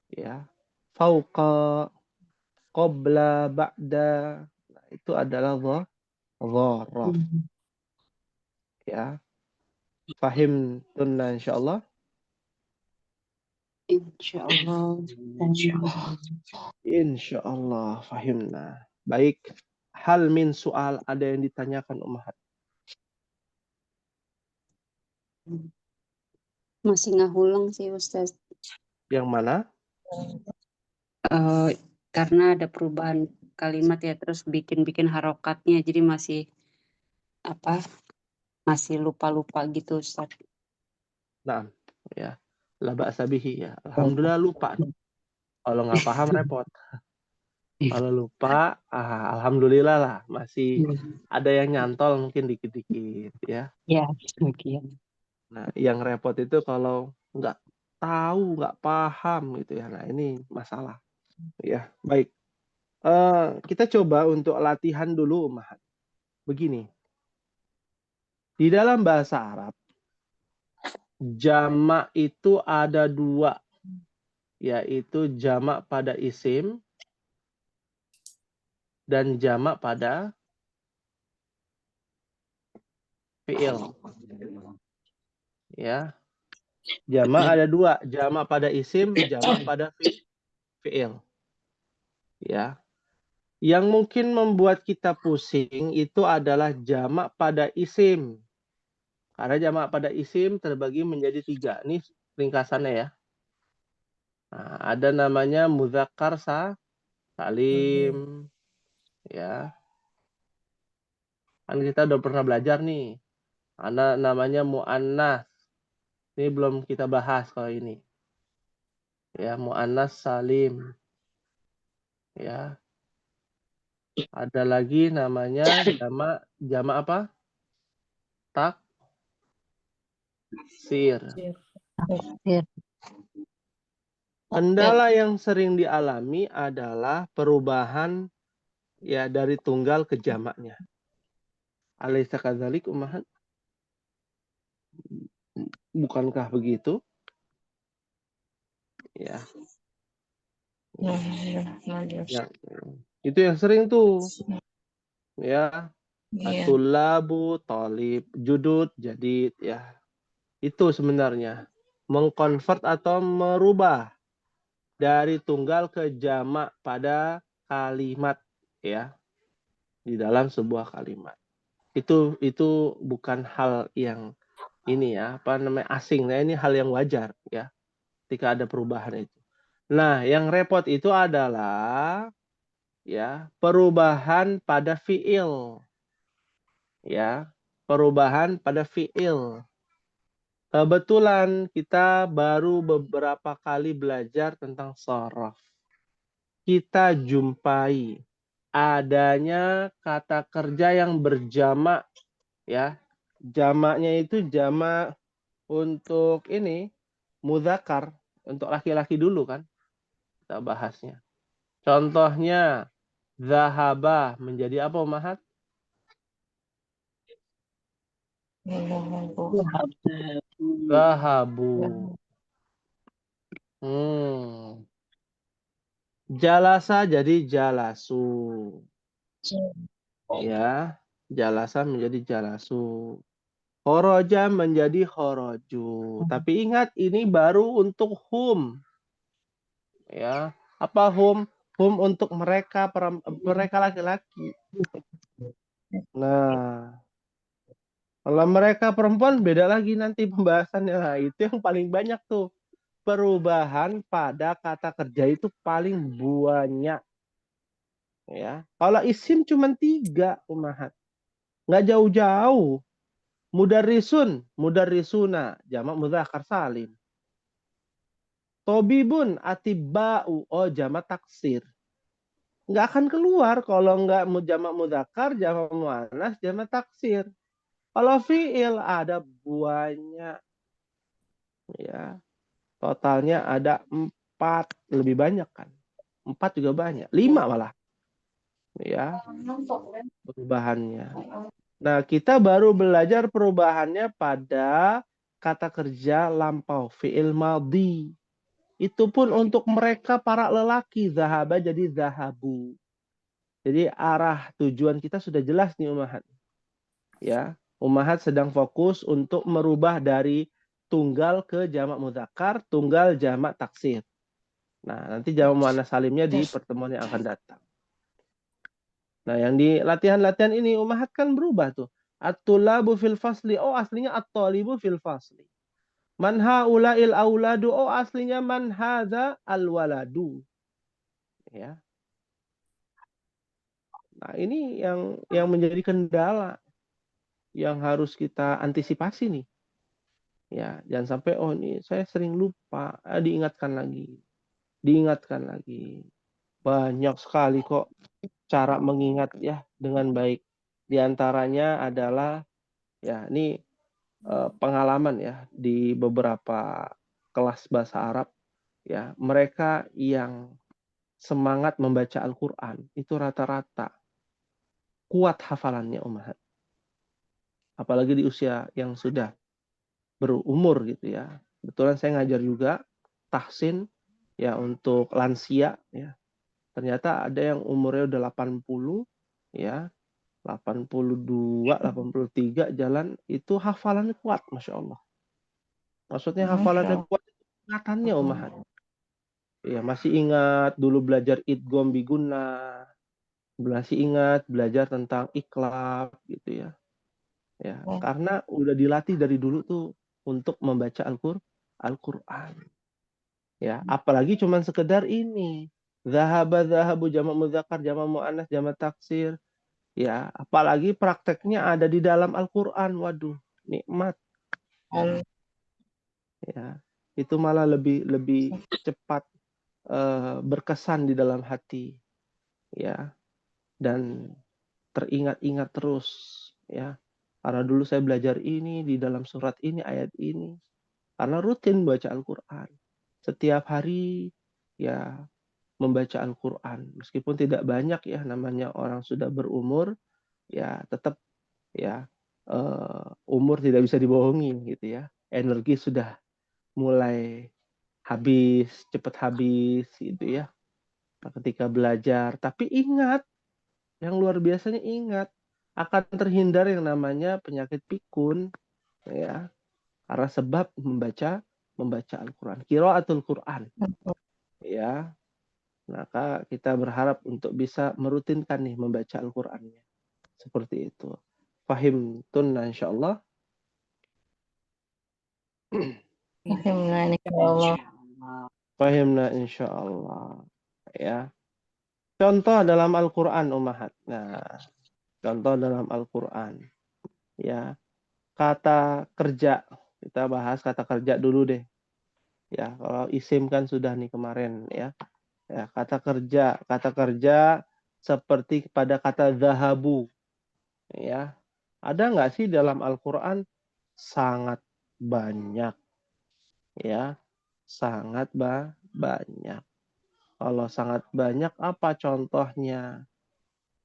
ya. Fauqa, qabla, ba'da. Nah, itu adalah dzaraf. Ya. Fahim tunna insyaallah. Insyaallah. Insyaallah. Insyaallah fahimna. Baik. Hal min soal ada yang ditanyakan ummahat. Masih ngahulang sih Ustaz. Yang mana? Karena ada perubahan kalimat ya, terus bikin harokatnya, jadi masih lupa-lupa gitu Ustaz. Nah, ya. La ba'sa bihi ya. Alhamdulillah lupa. Kalau nggak paham repot. Kalau lupa, alhamdulillah lah masih ada yang nyantol mungkin dikit-dikit ya. Ya, sebagian. Nah, yang repot itu kalau nggak tahu, nggak paham gitu ya. Nah, ini masalah. Ya, baik. Kita coba untuk latihan dulu, ummahat. Begini. Di dalam bahasa Arab, jamak itu ada dua, yaitu jamak pada isim dan jamak pada fi'il. Ya. Jamak ada dua, jamak pada isim, jamak pada fi'il. Ya. Yang mungkin membuat kita pusing itu adalah jamak pada isim. Karena jamak pada isim terbagi menjadi 3. Ini ringkasannya ya. Nah, ada namanya mudzakkar salim. Ya. Kan kita udah pernah belajar nih. Ada namanya mu'annas. Ini belum kita bahas kalau ini. Ya, mu'annas salim. Ya. Ada lagi namanya jamak apa? Taksir. Kendala yang sering dialami adalah perubahan ya dari tunggal ke jamaknya. Alaysa kadzalik ummahat? Bukankah begitu? Ya. Itu yang sering tuh. Ya. Atulabu, tolib, judud, jadid ya. Itu sebenarnya mengkonvert atau merubah dari tunggal ke jamak pada kalimat ya. Di dalam sebuah kalimat. Itu bukan hal yang ini ya, asing. Nah, ini hal yang wajar ya. Ketika ada perubahan itu. Nah, yang repot itu adalah ya, perubahan pada fiil. Ya, perubahan pada fiil. Kebetulan kita baru beberapa kali belajar tentang shoraf. Kita jumpai adanya kata kerja yang berjamak ya. Jamaknya itu jamak untuk ini mudzakkar, untuk laki-laki dulu kan. Kita bahasnya. Contohnya zahaba menjadi apa ummahat? Zahabu. Jalasa jadi jalasu. Ya, jalasa menjadi jalasu. Khoroja menjadi khoroju. Tapi ingat ini baru untuk hum. Ya, apa hum? Hum untuk mereka laki-laki. Nah, kalau mereka perempuan beda lagi nanti pembahasannya. Nah, itu yang paling banyak tuh. Perubahan pada kata kerja itu paling banyak. Ya, kalau isim cuma 3 ummahat, nggak jauh-jauh. Mudarrisuna, jamak mudzakkar salim. Tobibun, atiba'u, jamak taksir. Nggak akan keluar kalau nggak jamak mudzakkar, jamak muannas, jamak taksir. Kalau fiil ada banyak, ya. Totalnya ada 4, lebih banyak kan? 4 juga banyak, 5 malah, ya, perubahannya. Nah, kita baru belajar perubahannya pada kata kerja lampau, fi'il madhi. Itu pun untuk mereka para lelaki, zahaba jadi zahabu. Jadi arah tujuan kita sudah jelas nih ummahat. Ya, ummahat sedang fokus untuk merubah dari tunggal ke jamak mudzakkar, tunggal jamak taksir. Nah, nanti jamak muannas salimnya di pertemuan yang akan datang. Nah, yang di latihan-latihan ini ummahat kan berubah tuh. At-tulabu fil fasli. Aslinya at-talibu fil fasli. Man haula'il auladu. Aslinya man hadza al-waladu. Ya. Nah, ini yang menjadi kendala yang harus kita antisipasi nih. Ya, jangan sampai ini saya sering lupa. Diingatkan lagi. Diingatkan lagi. Banyak sekali kok cara mengingat ya dengan baik. Di antaranya adalah ya ini pengalaman ya di beberapa kelas bahasa Arab ya, mereka yang semangat membaca Al-Qur'an itu rata-rata kuat hafalannya ummahat. Apalagi di usia yang sudah berumur gitu ya. Kebetulan saya ngajar juga tahsin ya untuk lansia ya. Ternyata ada yang umurnya udah 80 ya, 82, 83 jalan itu hafalannya kuat, Masya Allah. Maksudnya hafalannya kuat, ingatannya ummahat. Ya, masih ingat dulu belajar idgham bigunnah, masih ingat belajar tentang iklab gitu ya. Ya, karena udah dilatih dari dulu tuh untuk membaca Al-Qur'an. Ya, apalagi cuman sekedar ini. Zahabu jamak mudzakkar, jamak muannas, jamak taksir. Ya, apalagi prakteknya ada di dalam Al-Qur'an. Waduh, nikmat. Ya, itu malah lebih cepat berkesan di dalam hati, ya, dan teringat-ingat terus, ya. Karena dulu saya belajar ini di dalam surat ini, ayat ini, karena rutin baca Al-Qur'an. Setiap hari, ya, membaca Al-Qur'an. Meskipun tidak banyak ya, namanya orang sudah berumur, ya tetap ya umur tidak bisa dibohongi gitu ya. Energi sudah mulai cepat habis gitu ya. Ketika belajar, tapi ingat, yang luar biasanya ingat, akan terhindar yang namanya penyakit pikun, ya, karena sebab membaca Al-Quran, qiraatul Quran, ya. Maka kita berharap untuk bisa merutinkan nih membaca Al-Qurannya, seperti itu. Fahim tunna insyaallah. Fahimna insyaallah, ya. Contoh dalam Al-Quran ummahat. Nah, contoh dalam Al-Quran. Ya, kata kerja. Kita bahas kata kerja dulu deh. Ya, kalau isim kan sudah nih kemarin ya. Ya, kata kerja seperti pada kata zahabu. Ya. Ada nggak sih dalam Al-Quran? Sangat banyak. Ya, sangat banyak. Kalau sangat banyak, apa contohnya?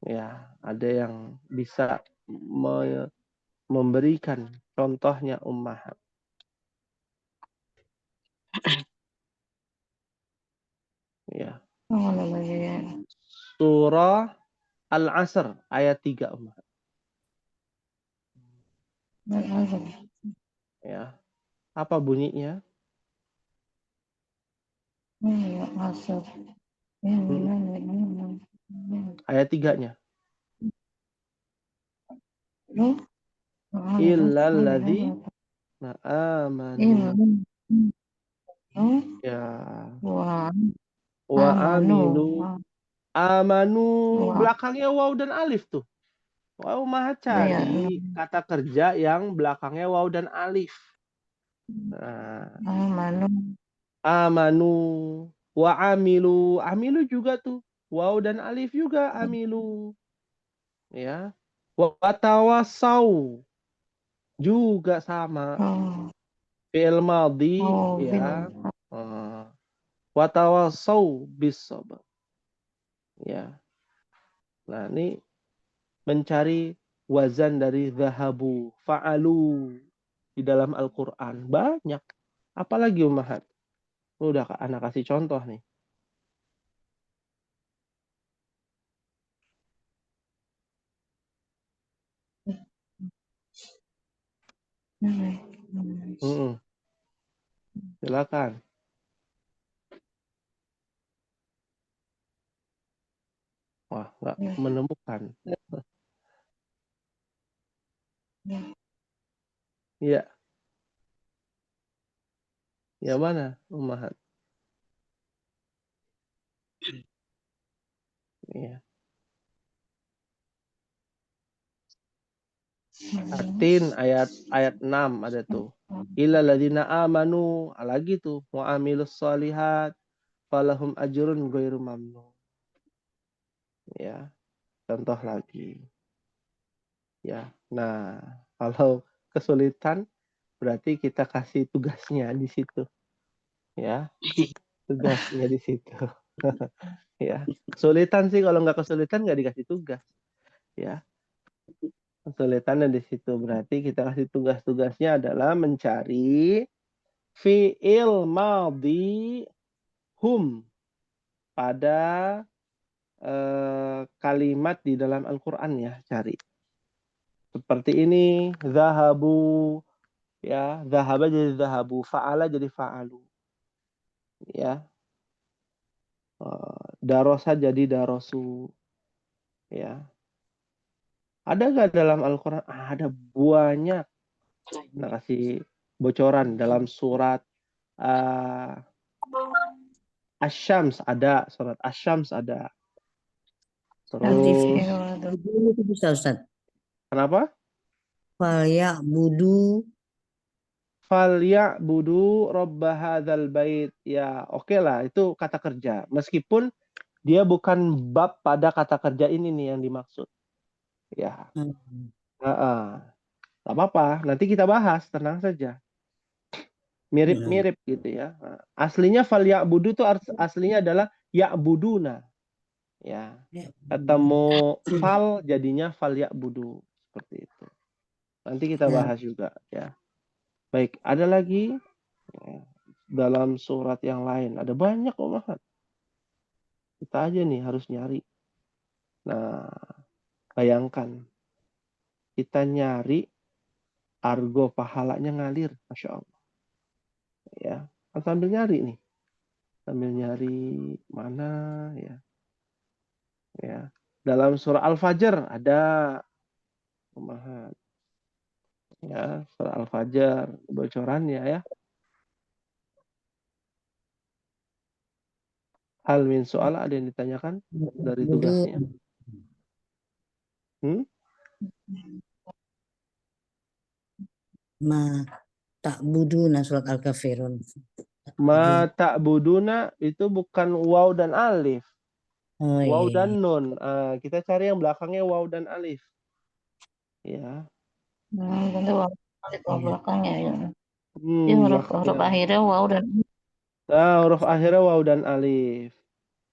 Ya, ada yang bisa memberikan contohnya ummahat. Ya. Surah Al-Asr ayat 3 ummahat. Ya. Apa bunyinya? Ayat 3-nya. Illalladzi amanu. Ya. Wa amilu Amanu Wow. belakangnya waw dan alif tuh. Waw maha Iya. cari kata kerja yang belakangnya waw dan alif. Nah, Amanu. amanu wa amilu. Amilu juga tuh. Waw dan alif juga amilu. Ya. Wa tawasau juga sama. Oh. Fi'il madhi Oh. ya. Wa tawasau bis sabr. Ya. Nah, ini mencari wazan dari zahabu, fa'alu di dalam Al-Qur'an. Banyak. Apalagi Ummahat? Udah anak kasih contoh nih. Silakan. Wah, nggak menemukan. Iya. Yang mana, Ummahat? Iya. Atin ayat 6 ada tuh. Illa ladina amanu, lagi tuh, wa amilus solihat falahum ajrun ghairu mamnun. Ya, contoh lagi. Ya. Nah, kalau kesulitan berarti kita kasih tugasnya di situ. Ya. Tugasnya di situ. Ya. Kesulitan sih, kalau nggak kesulitan nggak dikasih tugas. Ya. Kesulitannya di situ. Berarti kita kasih tugas-tugasnya adalah mencari fi'il madhi hum pada kalimat di dalam Al-Qur'an ya, cari. Seperti ini, zahabu ya, zahaba jadi zahabu, fa'ala jadi fa'alu. Ya. Darosa jadi darosu. Ya. Ada nggak dalam Al-Qur'an? Ada banyak. Nah, kasih bocoran dalam surat Asy-Syams ada, surat Asy-Syams ada. Terus Itu bisa Ustaz. kenapa? Falyabudu Falyabudu rabba hadzal bait. Ya, oke lah, itu kata kerja. Meskipun dia bukan bab pada kata kerja ini nih yang dimaksud. Ya. Tak apa-apa, nanti kita bahas, tenang saja. Mirip-mirip gitu ya. Aslinya falyabudu itu aslinya adalah ya'buduna. Ya. Ketemu fal jadinya falyabudu, seperti itu. Nanti kita bahas juga ya. Baik, ada lagi dalam surat yang lain. Ada banyak Ummahat. Kita aja nih harus nyari. Nah, bayangkan kita nyari argo pahalanya ngalir, Masya Allah. Ya, kan sambil nyari nih. Sambil nyari mana ya. Ya. Dalam surah Al-Fajr ada Ummahat. Ya, surah Al-Fajr bocorannya ya. Hal min soal ada yang ditanyakan dari tugasnya. ma ta'buduna surat Al-Kafirun. Ma ta'buduna itu bukan waw dan alif. Oh, Waw iya. dan nun. Kita cari yang belakangnya waw dan alif. Ya. Tentu waw belakangnya ya. Huruf Ya. akhirnya waw dan Nah, huruf akhirnya waw dan alif.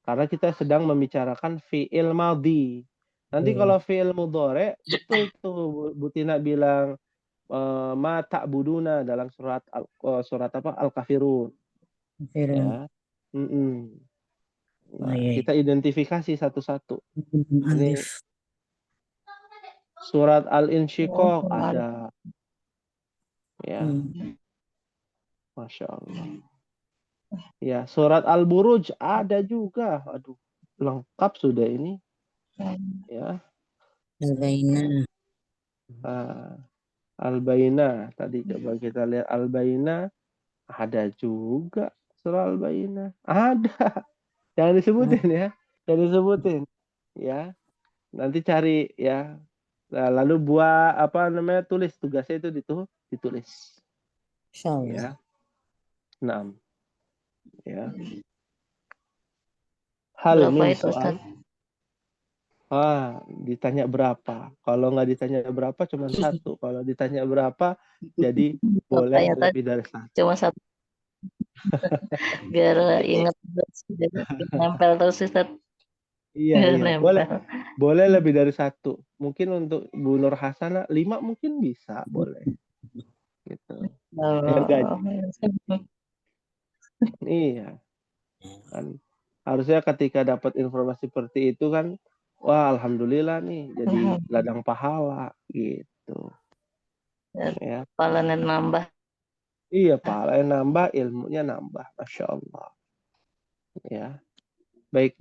Karena kita sedang membicarakan fi'il madhi. Nanti kalau fi'il mudhari, betul tuh Bu Tina bilang ma ta'buduna dalam surat apa? Al-Kafirun. Ya. Nah, kita identifikasi satu-satu. Ini surat Al-Insyiqaq ada. Ya. Masya Allah. Ya, surat Al-Buruj ada juga. Aduh, lengkap sudah ini. Ya. Al-Bainah. Al-Bainah. Tadi coba kita lihat Al-Bainah. Ada juga surah Al-Bainah. Ada. Jangan disebutin ya. Gak disebutin. Ya. Nanti cari ya. Nah, lalu tulis tugasnya itu ditulis. Insyaallah. Ya. 6. Ya. Hal Berapa min itu Ustaz? soal. Ditanya berapa. Kalau nggak ditanya berapa cuma 1. Kalau ditanya berapa jadi boleh Tanya tadi lebih dari 1. cuma 1 biar ingat terus, biar nempel terus Ustaz. Iya, Biar iya. Boleh. nempel. Boleh lebih dari 1. Mungkin untuk Bu Nur Hasanah 5 mungkin bisa, boleh. Gitu. Yang gaji. Iya. Kan. Harusnya ketika dapat informasi seperti itu kan, wah alhamdulillah nih jadi ladang pahala gitu. Ya. Pahalanya nambah. Iya, pahalanya nambah, ilmunya nambah. Masya Allah. Ya. Baik.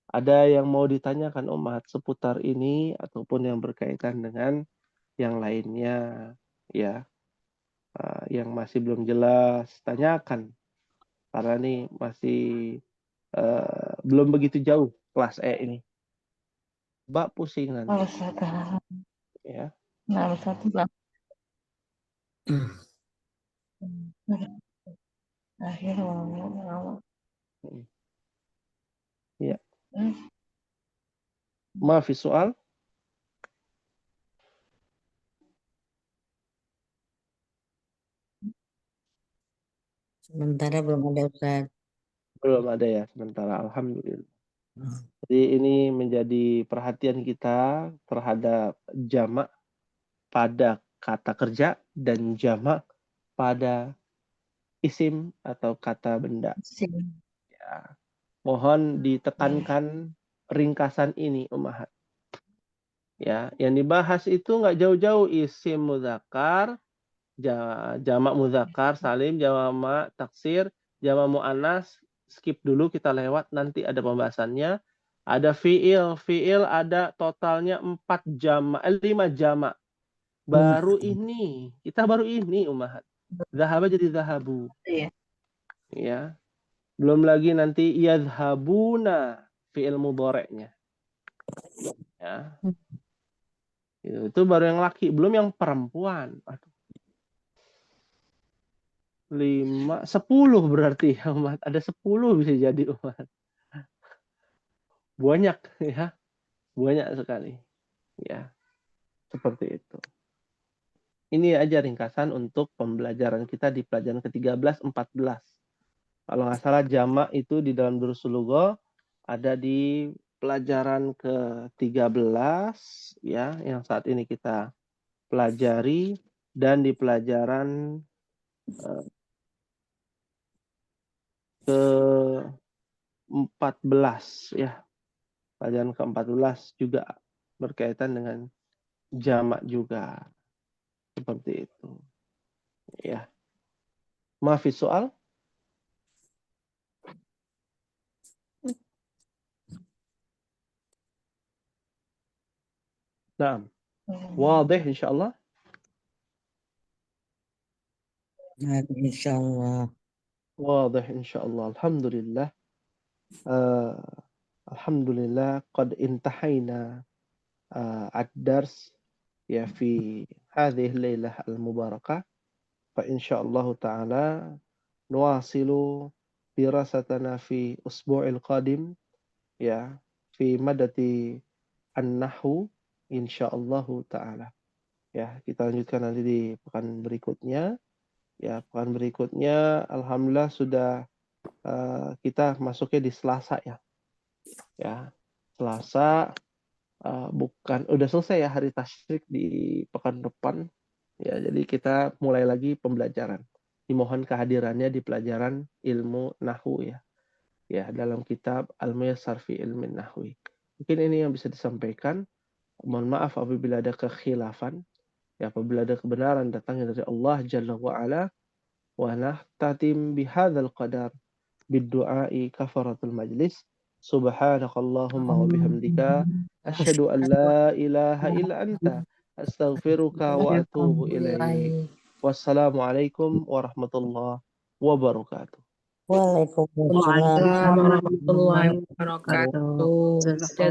Ada yang mau ditanyakan Umat seputar ini ataupun yang berkaitan dengan yang lainnya, ya, yang masih belum jelas, tanyakan. Karena ini masih belum begitu jauh kelas E ini. Mbak pusing nanti. Ya. Nah, satu bang. Akhir Ya. Maaf, soal? Sementara belum ada Ustaz. Belum ada ya sementara. Alhamdulillah. Jadi ini menjadi perhatian kita terhadap jamak pada kata kerja dan jamak pada isim atau kata benda. Ya. Mohon ditekankan ringkasan ini, Ummahat. Ya, yang dibahas itu nggak jauh-jauh isim mudzakkar, jamak mudzakkar salim, jamak taksir, jamak muannas. Skip dulu, kita lewat, nanti ada pembahasannya. Ada fiil ada totalnya 5 jamak. Kita baru ini Ummahat. Zahaba jadi zahabu. Iya. Ya. Belum lagi nanti yadhabuna fiil mudhari'nya. Ya. Itu baru yang laki, belum yang perempuan. 5, 10 berarti ya Umat. Ada 10 bisa jadi Umat. Banyak ya. Banyak sekali. Ya. Seperti itu. Ini aja ringkasan untuk pembelajaran kita di pelajaran ke-13, 14. Kalau nggak salah jamak itu di dalam Durusul Lugha ada di pelajaran ke-13 ya, yang saat ini kita pelajari, dan di pelajaran ke-14 ya. Pelajaran ke-14 juga berkaitan dengan jamak juga. Seperti itu. Ya. Maaf, soal? Nah, wadih insyaallah. Insyaallah. واضح إن شاء الله. الحمد لله. الحمد لله قد انتهينا الدرس في هذه الليلة المباركة. فإن شاء الله تعالى نواصل دراستنا في الأسبوع القادم في مادة النحو إن شاء الله تعالى. Ya, kita lanjutkan nanti di pekan berikutnya. Ya, pekan berikutnya alhamdulillah sudah kita masuknya di Selasa ya. Ya, Selasa udah selesai ya hari tasyrik di pekan depan. Ya, jadi kita mulai lagi pembelajaran. Dimohon kehadirannya di pelajaran ilmu nahwu ya. Ya, dalam kitab Al-Muyassar fi Ilmin Nahwi. Mungkin ini yang bisa disampaikan. Mohon maaf apabila ada kekhilafan. Ya, apabila ada kebenaran datangnya dari Allah Jalla wa Ala, wa nahtatim bihadzal qadar bid-du'ai kafaratul majlis. Subhanakallahumma wa bihamdika asyhadu an la ilaha illa anta astaghfiruka wa atubu ilaik. Wassalamualaikum warahmatullahi wabarakatuh. Waalaikumsalam. Waalaikumsalam warahmatullahi Wabarakatuh. wabarakatuh.